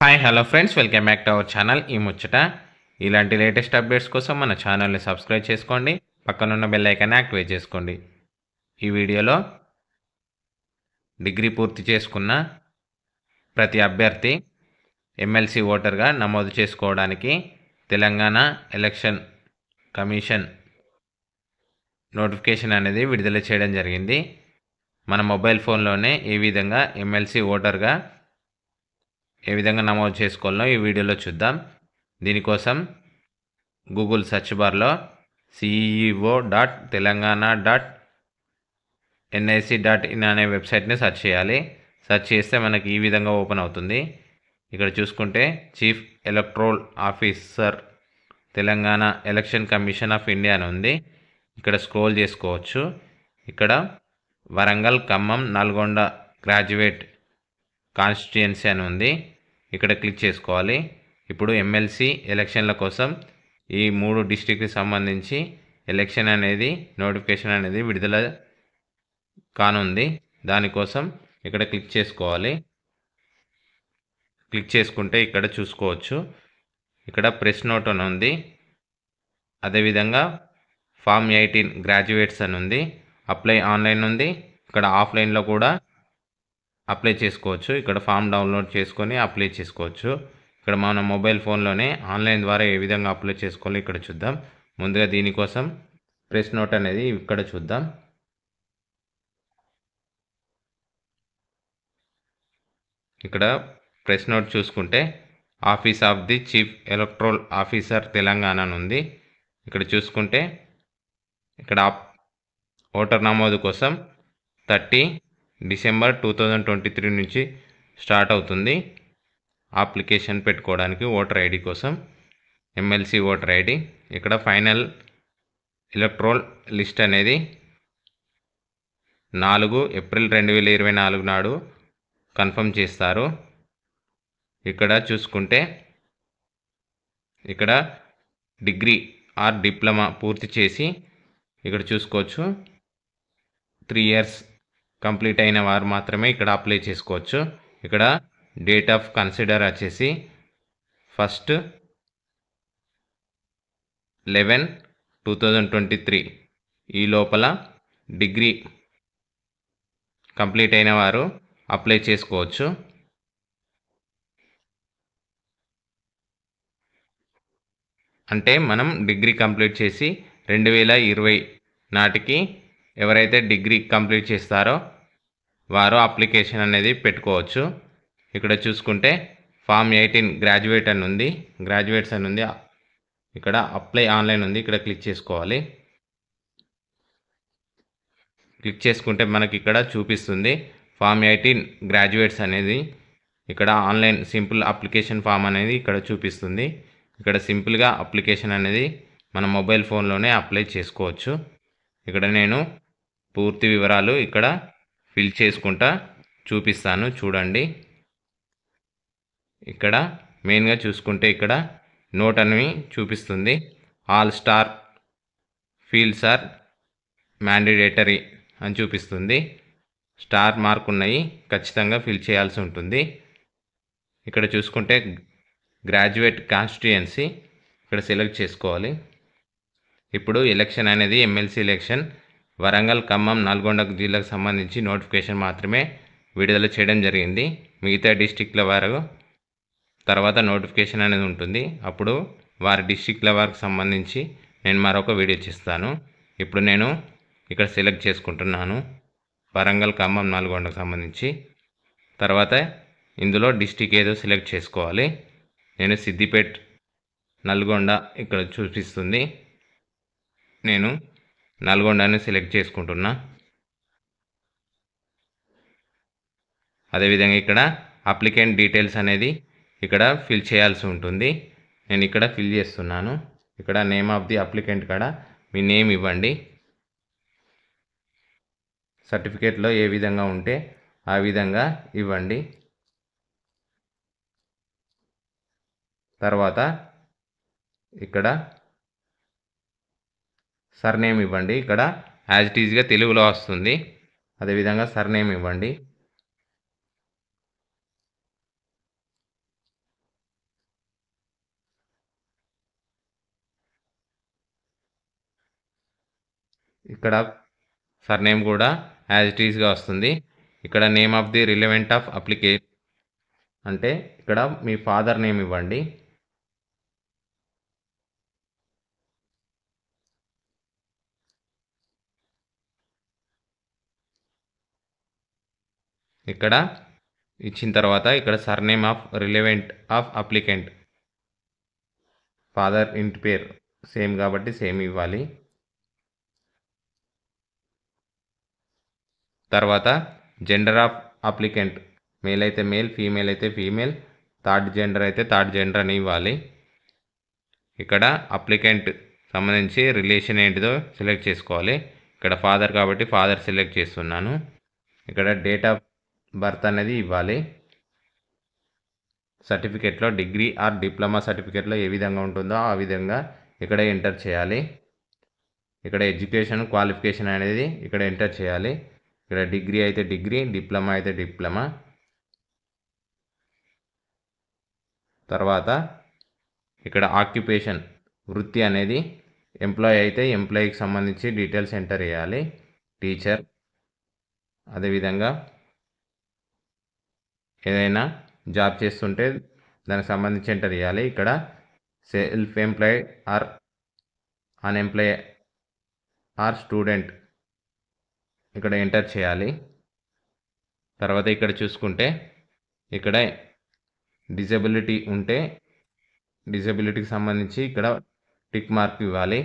Hi hello friends, welcome back to our channel ఈ ముచ్చట. ఇలాంటి లేటెస్ట్ అప్డేట్స్ కోసం మన ఛానల్ని సబ్స్క్రైబ్ చేసుకోండి, పక్కనున్న బెల్ ఐకాన్ని యాక్టివేట్ చేసుకోండి. ఈ వీడియోలో డిగ్రీ పూర్తి చేసుకున్న ప్రతి అభ్యర్థి ఎమ్మెల్సీ ఓటర్గా నమోదు చేసుకోవడానికి తెలంగాణ ఎలక్షన్ కమిషన్ నోటిఫికేషన్ అనేది విడుదల చేయడం జరిగింది. మన మొబైల్ ఫోన్లోనే ఏ విధంగా ఎమ్మెల్సీ ఓటర్గా ఏ విధంగా నమోదు చేసుకోవాలో ఈ వీడియోలో చూద్దాం. దీనికోసం గూగుల్ సెర్చ్ బార్లో ceo.telangana.nic.in అనే వెబ్సైట్ని సెర్చ్ చేయాలి. సెర్చ్ చేస్తే మనకి ఈ విధంగా ఓపెన్ అవుతుంది. ఇక్కడ చూసుకుంటే chief electoral officer Telangana election commission of India అని ఉంది. ఇక్కడ స్క్రోల్ చేసుకోవచ్చు. ఇక్కడ వరంగల్, ఖమ్మం, నల్గొండ గ్రాడ్యుయేట్ కాన్స్టిట్యుయెన్సీ అని ఉంది. ఇక్కడ క్లిక్ చేసుకోవాలి. ఇప్పుడు ఎమ్మెల్సీ ఎలక్షన్ల కోసం ఈ 3 డిస్ట్రిక్ట్కి సంబంధించి ఎలక్షన్ అనేది నోటిఫికేషన్ అనేది విడుదల కానుంది. దానికోసం ఇక్కడ క్లిక్ చేసుకోవాలి. క్లిక్ చేసుకుంటే ఇక్కడ చూసుకోవచ్చు, ఇక్కడ ప్రెస్ నోట్ అని ఉంది. అదేవిధంగా ఫామ్ 18 గ్రాడ్యుయేట్స్ అని ఉంది. అప్లై ఆన్లైన్ ఉంది. ఇక్కడ ఆఫ్లైన్లో కూడా అప్లై చేసుకోవచ్చు. ఇక్కడ ఫామ్ డౌన్లోడ్ చేసుకొని అప్లై చేసుకోవచ్చు. ఇక్కడ మన మొబైల్ ఫోన్లోనే ఆన్లైన్ ద్వారా ఏ విధంగా అప్లై చేసుకోవాలో ఇక్కడ చూద్దాం. ముందుగా దీనికోసం ప్రెస్ నోట్ అనేది ఇక్కడ చూద్దాం. ఇక్కడ ప్రెస్ నోట్ చూసుకుంటే office of the chief electoral officer Telangana అని ఉంది. ఇక్కడ చూసుకుంటే ఇక్కడ ఓటర్ నమోదు కోసం 30 డిసెంబర్ 2023 నుంచి స్టార్ట్ అవుతుంది. అప్లికేషన్ పెట్టుకోవడానికి ఓటర్ ఐడి కోసం ఎమ్మెల్సీ ఓటర్ ఐడి. ఇక్కడ ఫైనల్ ఎలక్టోరల్ లిస్ట్ అనేది 4 ఏప్రిల్ 2024 నాడు కన్ఫర్మ్ చేస్తారు. ఇక్కడ చూసుకుంటే ఇక్కడ డిగ్రీ ఆర్ డిప్లొమా పూర్తి చేసి ఇక్కడ చూసుకోవచ్చు 3 ఇయర్స్ కంప్లీట్ అయిన వారు మాత్రమే ఇక్కడ అప్లై చేసుకోవచ్చు. ఇక్కడ డేట్ ఆఫ్ కన్సిడర్ వచ్చేసి 1/11/2023 ఈ లోపల డిగ్రీ కంప్లీట్ అయిన వారు అప్లై చేసుకోవచ్చు. అంటే మనం డిగ్రీ కంప్లీట్ చేసి 2020 నాటికి ఎవరైతే డిగ్రీ కంప్లీట్ చేస్తారో వారు అప్లికేషన్ అనేది పెట్టుకోవచ్చు. ఇక్కడ చూసుకుంటే ఫామ్ 18 గ్రాడ్యుయేట్స్ అని ఉంది. ఇక్కడ అప్లై ఆన్లైన్ ఉంది. ఇక్కడ క్లిక్ చేసుకోవాలి. క్లిక్ చేసుకుంటే మనకి ఇక్కడ చూపిస్తుంది ఫామ్ 18 గ్రాడ్యుయేట్స్ అనేది. ఇక్కడ ఆన్లైన్ సింపుల్ అప్లికేషన్ ఫామ్ అనేది ఇక్కడ చూపిస్తుంది. ఇక్కడ సింపుల్గా అప్లికేషన్ అనేది మన మొబైల్ ఫోన్లోనే అప్లై చేసుకోవచ్చు. ఇక్కడ నేను పూర్తి వివరాలు ఇక్కడ ఫిల్ చేసుకుంటా చూపిస్తాను, చూడండి. ఇక్కడ మెయిన్గా చూసుకుంటే ఇక్కడ నోట్ అని చూపిస్తుంది. All star fields are mandatory అని చూపిస్తుంది. స్టార్ మార్క్ ఉన్నాయి, ఖచ్చితంగా ఫిల్ చేయాల్సి ఉంటుంది. ఇక్కడ చూసుకుంటే గ్రాడ్యుయేట్ కాన్స్టిట్యుయెన్సీ ఇక్కడ సెలెక్ట్ చేసుకోవాలి. ఇప్పుడు ఎలక్షన్ అనేది ఎమ్మెల్సీ ఎలక్షన్ వరంగల్, ఖమ్మం, నల్గొండ జిల్లాకు సంబంధించి నోటిఫికేషన్ మాత్రమే విడుదల చేయడం జరిగింది. మిగతా డిస్టిక్ల వారు తర్వాత నోటిఫికేషన్ అనేది ఉంటుంది. అప్పుడు వారి డిస్టిక్ల వారికి సంబంధించి నేను మరొక వీడియో చేస్తాను. ఇప్పుడు నేను ఇక్కడ సెలెక్ట్ చేసుకుంటున్నాను వరంగల్, ఖమ్మం, నల్గొండకు సంబంధించి. తర్వాత ఇందులో డిస్టిక్ ఏదో సెలెక్ట్ చేసుకోవాలి. నేను సిద్దిపేట, నల్గొండ ఇక్కడ చూపిస్తుంది. నేను నల్గొండని సెలెక్ట్ చేసుకుంటున్నా. అదేవిధంగా ఇక్కడ అప్లికెంట్ డీటెయిల్స్ అనేది ఇక్కడ ఫిల్ చేయాల్సి ఉంటుంది. నేను ఇక్కడ ఫిల్ చేస్తున్నాను. ఇక్కడ నేమ్ ఆఫ్ ది అప్లికెంట్ కాడ మీ నేమ్ ఇవ్వండి. సర్టిఫికేట్లో ఏ విధంగా ఉంటే ఆ విధంగా ఇవ్వండి. తర్వాత ఇక్కడ సర్నేమ్ ఇవ్వండి. ఇక్కడ యాజ్ ఇట్ ఈజ్గా తెలుగులో వస్తుంది. అదేవిధంగా సర్నేమ్ ఇవ్వండి. ఇక్కడ సర్నేమ్ కూడా యాజ్ ఇట్ ఈస్గా వస్తుంది. ఇక్కడ name of the relevant of application అంటే ఇక్కడ మీ ఫాదర్ నేమ్ ఇవ్వండి. ఇక్కడ ఇచ్చిన తర్వాత ఇక్కడ surname of relevant of applicant, father ఇంటి పేరు సేమ్ కాబట్టి సేమ్ ఇవ్వాలి. తర్వాత జెండర్ ఆఫ్ అప్లికెంట్, మేల్ అయితే మేల్, ఫీమేల్ అయితే ఫీమేల్, థర్డ్ జెండర్ అయితే థర్డ్ జెండర్ అని ఇవ్వాలి. ఇక్కడ అప్లికెంట్ సంబంధించి రిలేషన్ ఏంటిదో సెలెక్ట్ చేసుకోవాలి. ఇక్కడ ఫాదర్ కాబట్టి ఫాదర్ సెలెక్ట్ చేస్తున్నాను. ఇక్కడ డేట్ ఆఫ్ బర్త్ అనేది ఇవ్వాలి. సర్టిఫికేట్లో డిగ్రీ ఆర్ డిప్లొమా సర్టిఫికేట్లో ఏ విధంగా ఉంటుందో ఆ విధంగా ఇక్కడ ఎంటర్ చేయాలి. ఇక్కడ ఎడ్యుకేషన్ క్వాలిఫికేషన్ అనేది ఇక్కడ ఎంటర్ చేయాలి. ఇక్కడ డిగ్రీ అయితే డిగ్రీ, డిప్లొమా అయితే డిప్లొమా. తర్వాత ఇక్కడ ఆక్యుపేషన్ వృత్తి అనేది ఎంప్లాయీ అయితే ఎంప్లాయీకి సంబంధించి డీటెయిల్స్ ఎంటర్ చేయాలి. టీచర్, అదేవిధంగా ఏదైనా జాబ్ చేస్తుంటే దానికి సంబంధించి ఎంటర్ చేయాలి. ఇక్కడ self employed or unemployed or student ఇక్కడ ఎంటర్ చేయాలి. తర్వాత ఇక్కడ చూసుకుంటే ఇక్కడ డిజబిలిటీ ఉంటే డిజబిలిటీకి సంబంధించి ఇక్కడ టిక్ మార్క్ ఇవ్వాలి.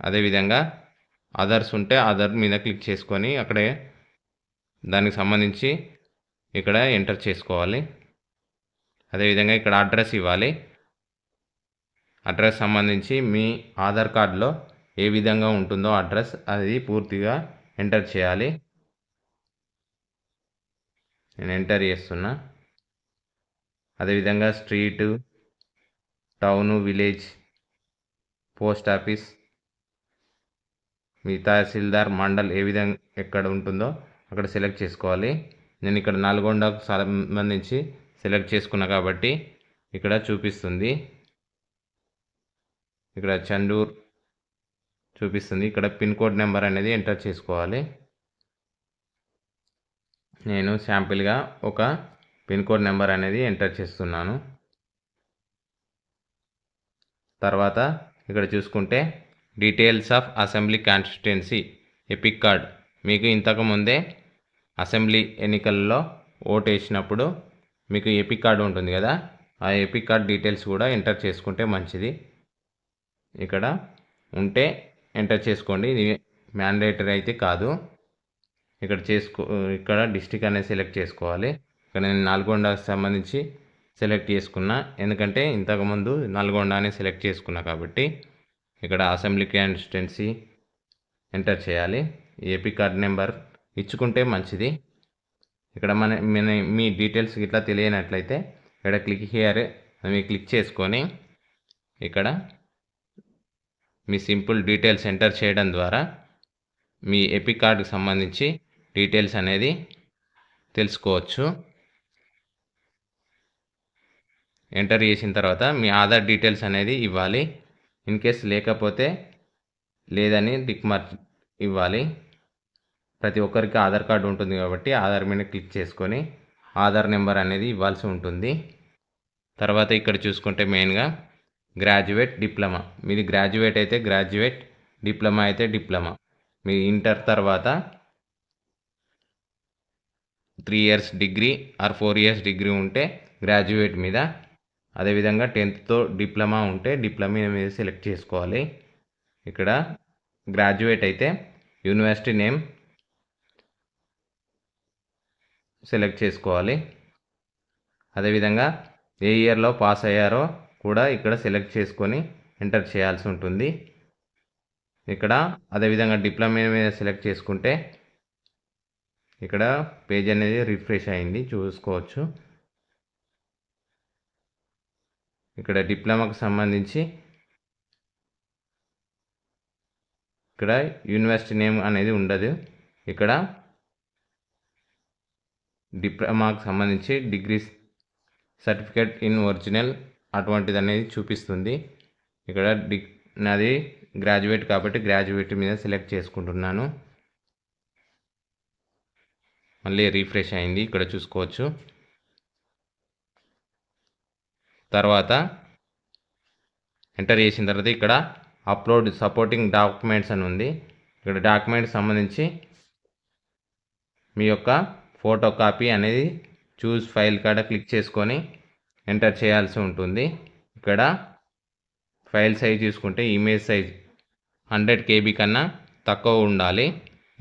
అదేవిధంగా అదర్స్ ఉంటే అదర్ మీద క్లిక్ చేసుకొని అక్కడే దానికి సంబంధించి ఇక్కడ ఎంటర్ చేసుకోవాలి. అదేవిధంగా ఇక్కడ అడ్రస్ ఇవ్వాలి. అడ్రస్ సంబంధించి మీ ఆధార్ కార్డులో ఏ విధంగా ఉంటుందో అడ్రస్ అది పూర్తిగా ఎంటర్ చేయాలి. నేను ఎంటర్ చేస్తున్నా. అదేవిధంగా street, town, village, post office, మీ తహసీల్దార్, మండల్ ఏ విధంగా ఎక్కడ ఉంటుందో అక్కడ సెలెక్ట్ చేసుకోవాలి. నేను ఇక్కడ నల్గొండకు సంబంధించి సెలెక్ట్ చేసుకున్నా కాబట్టి ఇక్కడ చూపిస్తుంది. ఇక్కడ చండూర్ చూపిస్తుంది. ఇక్కడ పిన్ కోడ్ నెంబర్ అనేది ఎంటర్ చేసుకోవాలి. నేను శాంపిల్గా ఒక పిన్ కోడ్ నెంబర్ అనేది ఎంటర్ చేస్తున్నాను. తర్వాత ఇక్కడ చూసుకుంటే details of assembly constituency epic card, మీకు ఇంతకుముందే అసెంబ్లీ ఎన్నికల్లో ఓటు వేసినప్పుడు మీకు ఎపిక్ కార్డు ఉంటుంది కదా, ఆ ఎపిక్ కార్డ్ డీటెయిల్స్ కూడా ఎంటర్ చేసుకుంటే మంచిది. ఇక్కడ ఉంటే ఎంటర్ చేసుకోండి, ఇది మ్యాండేటరీ అయితే కాదు. ఇక్కడ డిస్టిక్ అనేది సెలెక్ట్ చేసుకోవాలి. ఇక్కడ నేను నల్గొండకు సంబంధించి సెలెక్ట్ చేసుకున్నా, ఎందుకంటే ఇంతకుముందు నల్గొండ అని సెలెక్ట్ చేసుకున్నా కాబట్టి ఇక్కడ అసెంబ్లీ కాన్స్టిట్యుయెన్సీ ఎంటర్ చేయాలి. ఈ ఎపిక్ కార్డ్ నెంబర్ ఇచ్చుకుంటే మంచిది. ఇక్కడ మీ డీటెయిల్స్ ఇట్లా తెలియనట్లయితే ఇక్కడ క్లిక్ హియర్ అని క్లిక్ చేసుకొని ఇక్కడ మీ సింపుల్ డీటెయిల్స్ ఎంటర్ చేయడం ద్వారా మీ ఎపిక్ కార్డుకి సంబంధించి డీటెయిల్స్ అనేది తెలుసుకోవచ్చు. ఎంటర్ చేసిన తర్వాత మీ ఆధార్ డీటెయిల్స్ అనేది ఇవ్వాలి. ఇన్ కేస్ లేకపోతే లేదని టిక్ మార్క్ ఇవ్వాలి. ప్రతి ఒక్కరికి ఆధార్ కార్డు ఉంటుంది కాబట్టి ఆధార్ మీద క్లిక్ చేసుకొని ఆధార్ నెంబర్ అనేది ఇవ్వాల్సి ఉంటుంది. తర్వాత ఇక్కడ చూసుకుంటే మెయిన్గా గ్రాడ్యుయేట్, డిప్లొమా, మీది గ్రాడ్యుయేట్ అయితే గ్రాడ్యుయేట్, డిప్లొమా అయితే డిప్లొమా. మీ ఇంటర్ తర్వాత 3 years degree or 4 years degree ఉంటే గ్రాడ్యుయేట్ మీద, అదేవిధంగా 10th డిప్లొమా ఉంటే డిప్లొమా మీద సెలెక్ట్ చేసుకోవాలి. ఇక్కడ గ్రాడ్యుయేట్ అయితే యూనివర్సిటీ నేమ్ సెలెక్ట్ చేసుకోవాలి. అదేవిధంగా ఏ ఇయర్లో పాస్ అయ్యారో కూడా ఇక్కడ సెలెక్ట్ చేసుకొని ఎంటర్ చేయాల్సి ఉంటుంది. ఇక్కడ అదేవిధంగా డిప్లొమా మీద సెలెక్ట్ చేసుకుంటే ఇక్కడ పేజ్ అనేది రిఫ్రెష్ అయింది, చూసుకోవచ్చు. ఇక్కడ డిప్లొమాకు సంబంధించి ఇక్కడ యూనివర్సిటీ నేమ్ అనేది ఉండదు. ఇక్కడ డిప్లొమాకు సంబంధించి డిగ్రీ సర్టిఫికేట్ ఇన్ ఒరిజినల్ అటువంటిది అనేది చూపిస్తుంది. ఇక్కడ నాది గ్రాడ్యుయేట్ కాబట్టి గ్రాడ్యుయేట్ మీద సెలెక్ట్ చేసుకుంటున్నాను. మళ్ళీ రీఫ్రెష్ అయింది, ఇక్కడ చూసుకోవచ్చు. తర్వాత ఎంటర్ చేసిన తర్వాత ఇక్కడ అప్లోడ్ సపోర్టింగ్ డాక్యుమెంట్స్ అని ఉంది. ఇక్కడ డాక్యుమెంట్స్ సంబంధించి మీ యొక్క ఫోటో కాపీ అనేది చూస్ ఫైల్ కాడ క్లిక్ చేసుకొని ఎంటర్ చేయాల్సి ఉంటుంది. ఇక్కడ ఫైల్ సైజ్ చూసుకుంటే ఇమేజ్ సైజ్ 100 KB కన్నా తక్కువ ఉండాలి.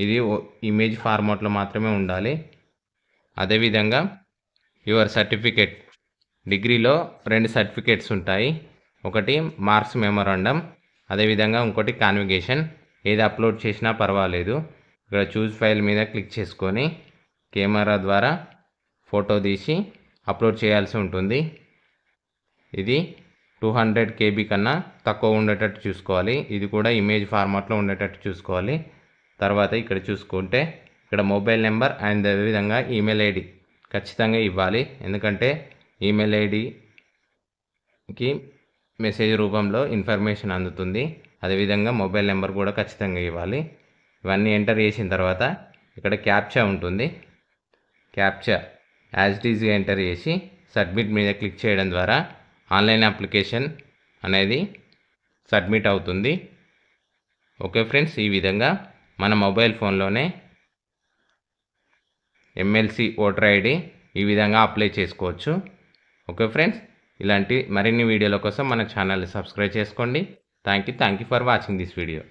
ఇది ఇమేజ్ ఫార్మాట్లో మాత్రమే ఉండాలి. అదేవిధంగా యువర్ సర్టిఫికేట్, డిగ్రీలో 2 సర్టిఫికేట్స్ ఉంటాయి. ఒకటి మార్క్స్ మెమోరాండం, అదేవిధంగా ఇంకోటి కాన్వికేషన్. ఏది అప్లోడ్ చేసినా పర్వాలేదు. ఇక్కడ చూస్ ఫైల్ మీద క్లిక్ చేసుకొని కెమెరా ద్వారా ఫోటో తీసి అప్లోడ్ చేయాల్సి ఉంటుంది. ఇది 200 KB కన్నా తక్కువ ఉండేటట్టు చూసుకోవాలి. ఇది కూడా ఇమేజ్ ఫార్మాట్లో ఉండేటట్టు చూసుకోవాలి. తర్వాత ఇక్కడ చూసుకుంటే ఇక్కడ మొబైల్ నెంబర్ అండ్ అదేవిధంగా ఈమెయిల్ ఐడి ఖచ్చితంగా ఇవ్వాలి. ఎందుకంటే ఈమెయిల్ ఐడికి మెసేజ్ రూపంలో ఇన్ఫర్మేషన్ అందుతుంది. అదేవిధంగా మొబైల్ నెంబర్ కూడా ఖచ్చితంగా ఇవ్వాలి. ఇవన్నీ ఎంటర్ చేసిన తర్వాత ఇక్కడ క్యాప్చా ఉంటుంది. క్యాప్చా యాజ్ ఇట్ ఈజ్గా ఎంటర్ చేసి సబ్మిట్ మీద క్లిక్ చేయడం ద్వారా ఆన్లైన్ అప్లికేషన్ అనేది సబ్మిట్ అవుతుంది. ఓకే ఫ్రెండ్స్, ఈ విధంగా మన మొబైల్ ఫోన్లోనే MLC ఓటర్ ఐడి ఈ విధంగా అప్లై చేసుకోవచ్చు. ఓకే ఫ్రెండ్స్, ఇలాంటి మరిన్ని వీడియోల కోసం మన ఛానల్ని సబ్స్క్రైబ్ చేసుకోండి. Thank you for watching this video.